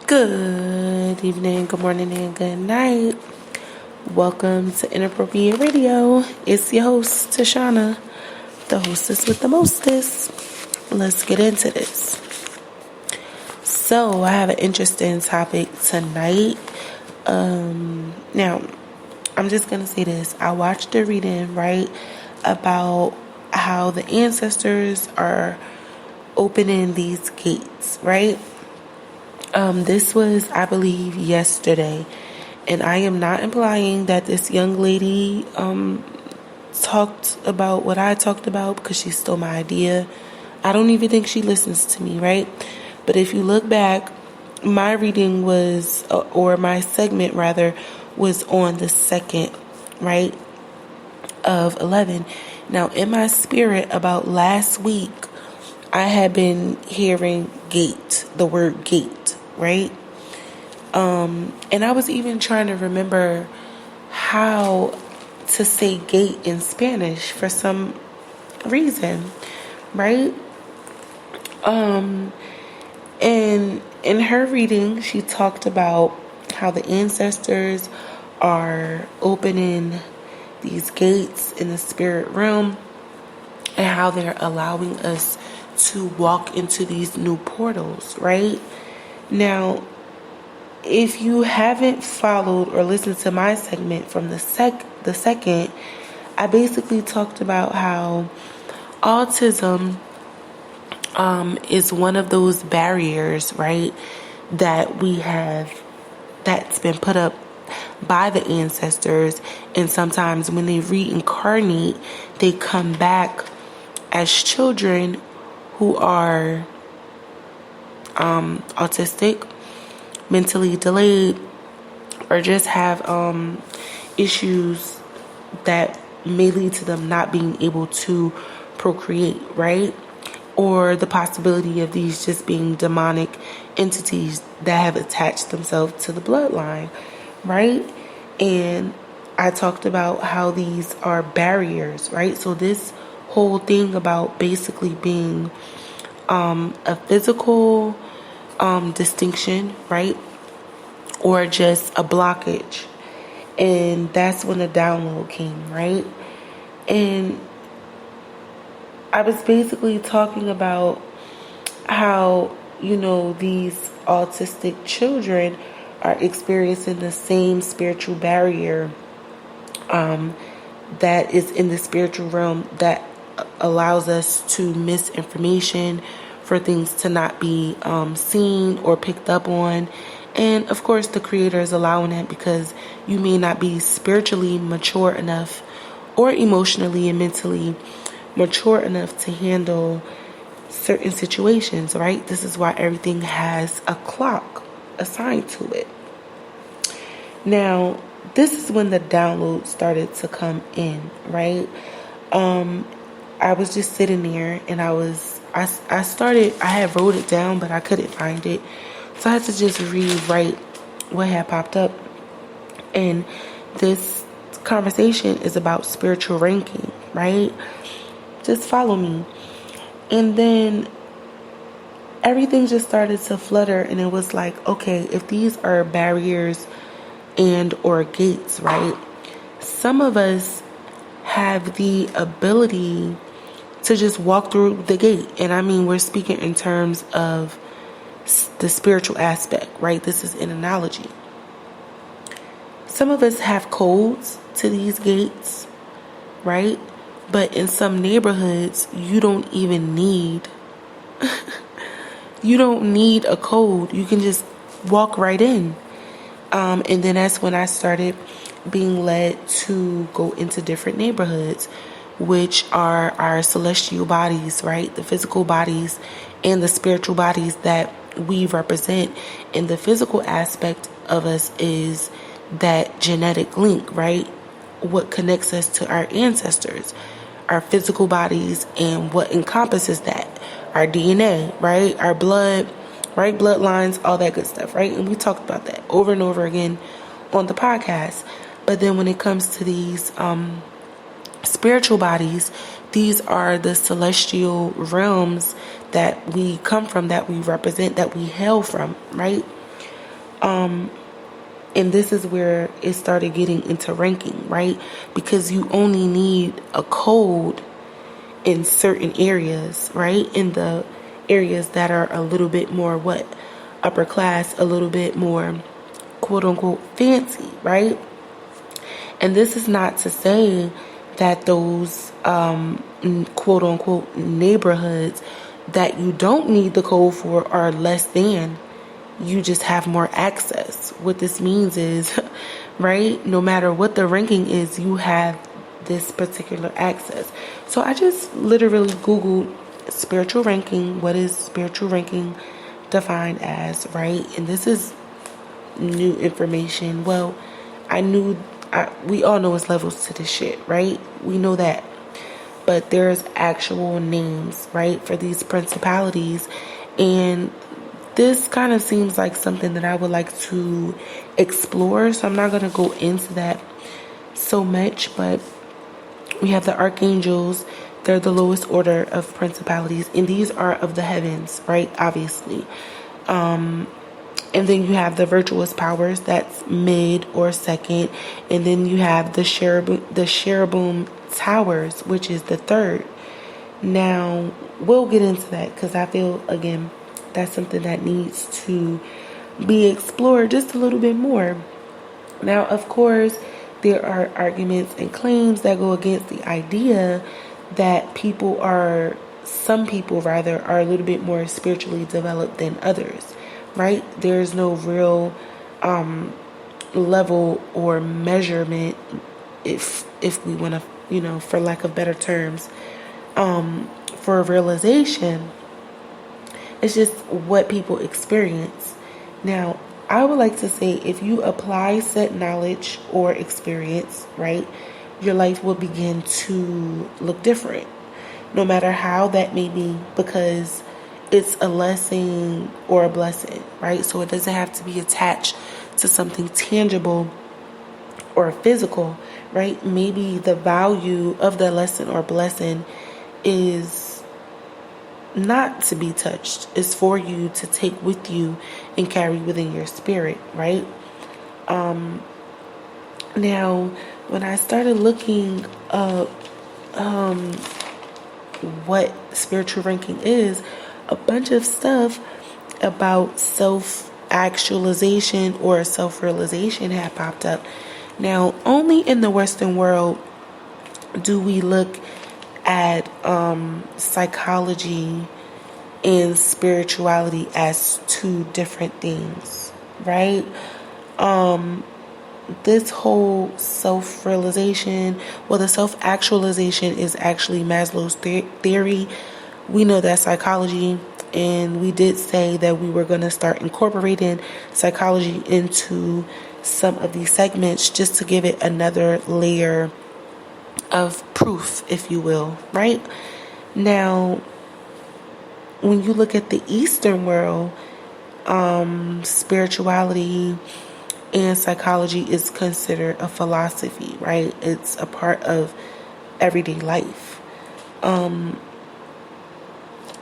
Good evening, good morning, and good night. Welcome to Inappropriate Radio. It's your host, Tashana, the hostess with the mostest. Let's get into this. So, I have an interesting topic tonight. Now, I'm just going to say this. I watched a reading, right, about how the ancestors are opening these gates, right? This was, I believe, yesterday. And I am not implying that this young lady talked about what I talked about because she stole my idea. I don't even think she listens to me, right? But if you look back, my reading was, or my segment rather, was on the 2nd, right, of 11. Now, in my spirit, about last week, I had been hearing gate, the word gate, right? And I was even trying to remember how to say gate in Spanish for some reason, right? And in her reading, she talked about how the ancestors are opening these gates in the spirit realm and how they're allowing us to walk into these new portals, right? Now, if you haven't followed or listened to my segment from the second, I basically talked about how autism is one of those barriers, right, that we have that's been put up by the ancestors, and sometimes when they reincarnate, they come back as children who are autistic, mentally delayed, or just have issues that may lead to them not being able to procreate, right? Or the possibility of these just being demonic entities that have attached themselves to the bloodline, right? And I talked about how these are barriers, right? So this whole thing about basically being a physical distinction, right? Or just a blockage. And that's when the download came, right? And I was basically talking about how, these autistic children are experiencing the same spiritual barrier that is in the spiritual realm that allows us to miss information, for things to not be seen or picked up on. And of course, the Creator is allowing it because you may not be spiritually mature enough or emotionally and mentally mature enough to handle certain situations, right? This is why everything has a clock assigned to it. Now, this is when the download started to come in, right? I was just sitting there and I had wrote it down, but I couldn't find it. So I had to just rewrite what had popped up. And this conversation is about spiritual ranking, right? Just follow me. And then everything just started to flutter, and it was like, okay, if these are barriers and or gates, right? Some of us have the ability to just walk through the gate. And I mean, we're speaking in terms of the spiritual aspect, right? This is an analogy. Some of us have codes to these gates, right? But in some neighborhoods, you don't even need a code. You can just walk right in. And then that's when I started being led to go into different neighborhoods, which are our celestial bodies, right? The physical bodies and the spiritual bodies that we represent. And the physical aspect of us is that genetic link, right? What connects us to our ancestors, our physical bodies, and what encompasses that, our DNA, right? Our blood, right? Bloodlines, all that good stuff, right? And we talked about that over and over again on the podcast. But then when it comes to these spiritual bodies, these are the celestial realms that we come from, that we represent, that we hail from, right? And this is where it started getting into ranking, right? Because you only need a code in certain areas, right? In the areas that are a little bit more upper class, a little bit more quote unquote fancy, right? And this is not to say that those quote unquote neighborhoods that you don't need the code for are less than. You just have more access. What this means is, right, no matter what the ranking is, you have this particular access. So I just literally Googled spiritual ranking. What is spiritual ranking defined as, right? And this is new information. Well, we all know it's levels to this shit, right? We know that. But there's actual names, right, for these principalities. And this kind of seems like something that I would like to explore. So I'm not going to go into that so much. But we have the archangels. They're the lowest order of principalities. And these are of the heavens, right? Obviously. And then you have the virtuous powers, that's mid or second. And then you have the cherubim towers, which is the third. Now, we'll get into that because I feel, again, that's something that needs to be explored just a little bit more. Now, of course, there are arguments and claims that go against the idea that some people are a little bit more spiritually developed than others. Right? There's no real level or measurement, if we want to, for lack of better terms, for realization. It's just what people experience. Now, I would like to say if you apply said knowledge or experience, right, your life will begin to look different, no matter how that may be, because it's a lesson or a blessing, right? So it doesn't have to be attached to something tangible or physical, right? Maybe the value of the lesson or blessing is not to be touched. It's for you to take with you and carry within your spirit, right? Now, when I started looking up what spiritual ranking is, a bunch of stuff about self-actualization or self-realization had popped up. Now, only in the Western world do we look at psychology and spirituality as two different things, right? This whole self-realization, the self-actualization is actually Maslow's theory. We know that psychology, and we did say that we were going to start incorporating psychology into some of these segments just to give it another layer of proof, if you will, right? Now, when you look at the Eastern world, spirituality and psychology is considered a philosophy, right? It's a part of everyday life.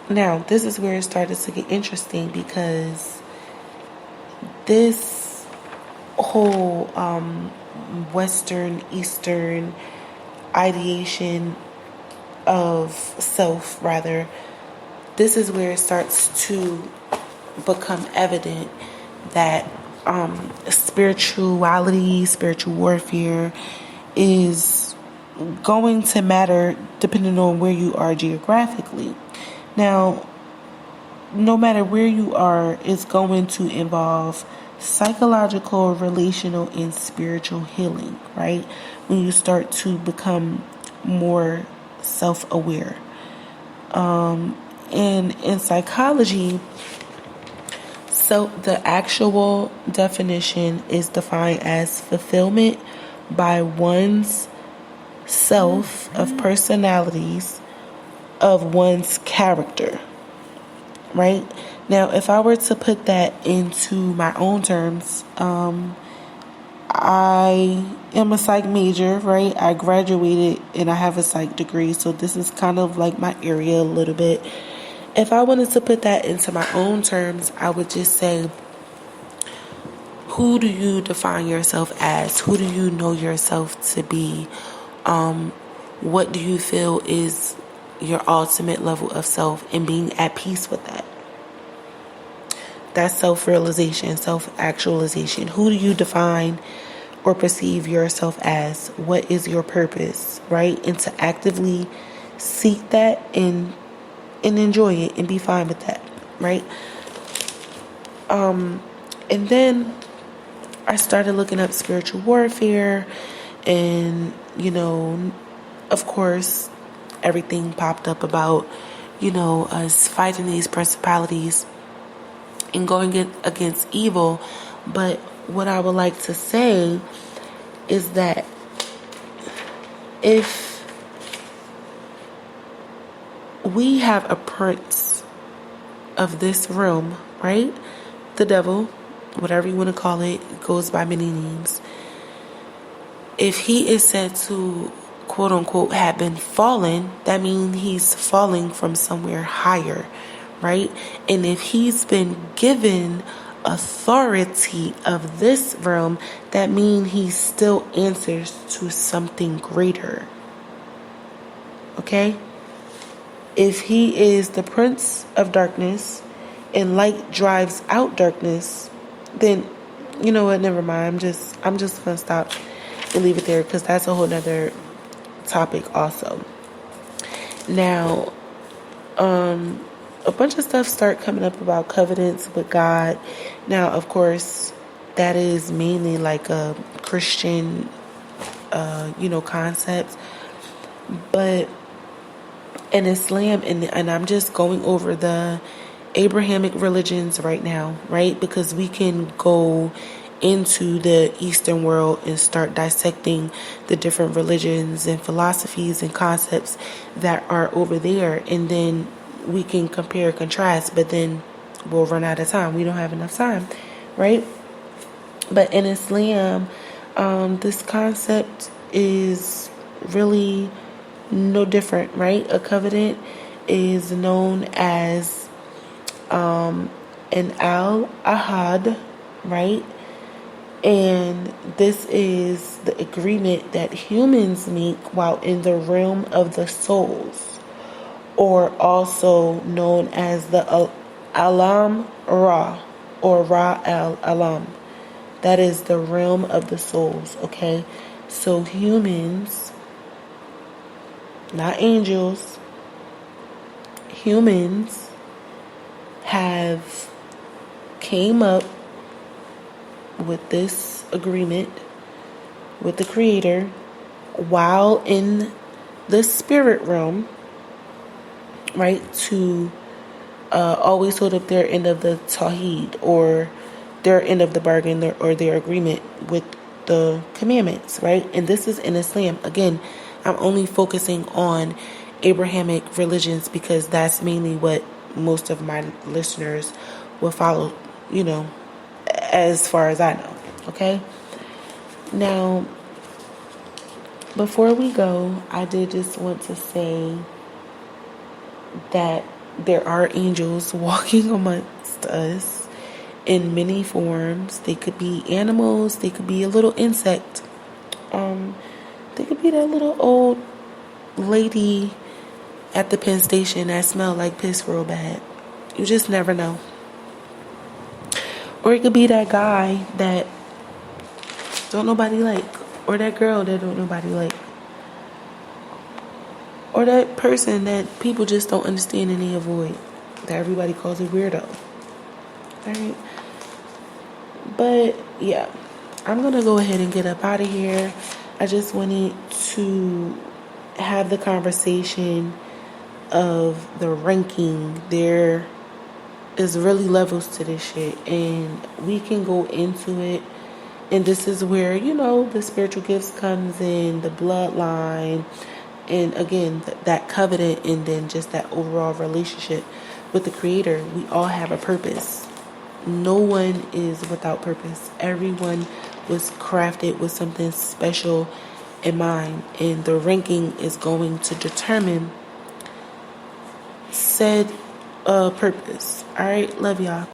Now, this is where it started to get interesting because this whole Western, Eastern ideation of self, rather, this is where it starts to become evident that spirituality, spiritual warfare is going to matter depending on where you are geographically. Now, no matter where you are, it's going to involve psychological, relational, and spiritual healing, right? When you start to become more self-aware. And in psychology, so the actual definition is defined as fulfillment by one's self of personalities of one's character, right? Now, if I were to put that into my own terms, I am a psych major, right? I graduated and I have a psych degree, so this is kind of like my area a little bit. If I wanted to put that into my own terms, I would just say who do you define yourself as? Who do you know yourself to be? What do you feel is your ultimate level of self, and being at peace with that? That's self-realization, self-actualization. Who do you define or perceive yourself as? What is your purpose, right? And to actively seek that and enjoy it and be fine with that, right? And then I started looking up spiritual warfare, and, of course, everything popped up about, us fighting these principalities and going against evil. But what I would like to say is that if we have a prince of this realm, right? The devil, whatever you want to call it, goes by many names. If he is said to, quote unquote, have been fallen, that means he's falling from somewhere higher, right? And if he's been given authority of this realm, that means he still answers to something greater. Okay? If he is the prince of darkness and light drives out darkness, then you know what, never mind. I'm just gonna stop and leave it there, because that's a whole nother topic also. Now, a bunch of stuff start coming up about covenants with God. Now, of course, that is mainly like a Christian, concept. But in Islam, and I'm just going over the Abrahamic religions right now, right? Because we can go into the Eastern world and start dissecting the different religions and philosophies and concepts that are over there, and then we can compare and contrast, but then we'll run out of time. We don't have enough time, right? But in Islam, this concept is really no different, right? A covenant is known as an al-ahad, right? And this is the agreement that humans make while in the realm of the souls, or also known as the Alam Ra, or Ra al-Alam. That is the realm of the souls, okay? So humans, not angels, humans have came up with this agreement with the Creator while in the spirit realm, right, to always hold up their end of the Tawheed, or their end of the bargain, or their agreement with the commandments, right? And this is in Islam. Again, I'm only focusing on Abrahamic religions because that's mainly what most of my listeners will follow, as far as I know, okay? Now, before we go, I did just want to say that there are angels walking amongst us in many forms. They could be animals, they could be a little insect, they could be that little old lady at the Penn Station that smelled like piss real bad. You just never know. Or it could be that guy that don't nobody like, or that girl that don't nobody like, or that person that people just don't understand and they avoid, that everybody calls a weirdo. Alright? But yeah, I'm gonna go ahead and get up out of here. I just wanted to have the conversation of the ranking. There is really levels to this shit, and we can go into it. And this is where, the spiritual gifts comes in, the bloodline, and again, that covenant, and then just that overall relationship with the Creator. We all have a purpose. No one is without purpose. Everyone was crafted with something special in mind, and the ranking is going to determine said purpose. All right, love y'all.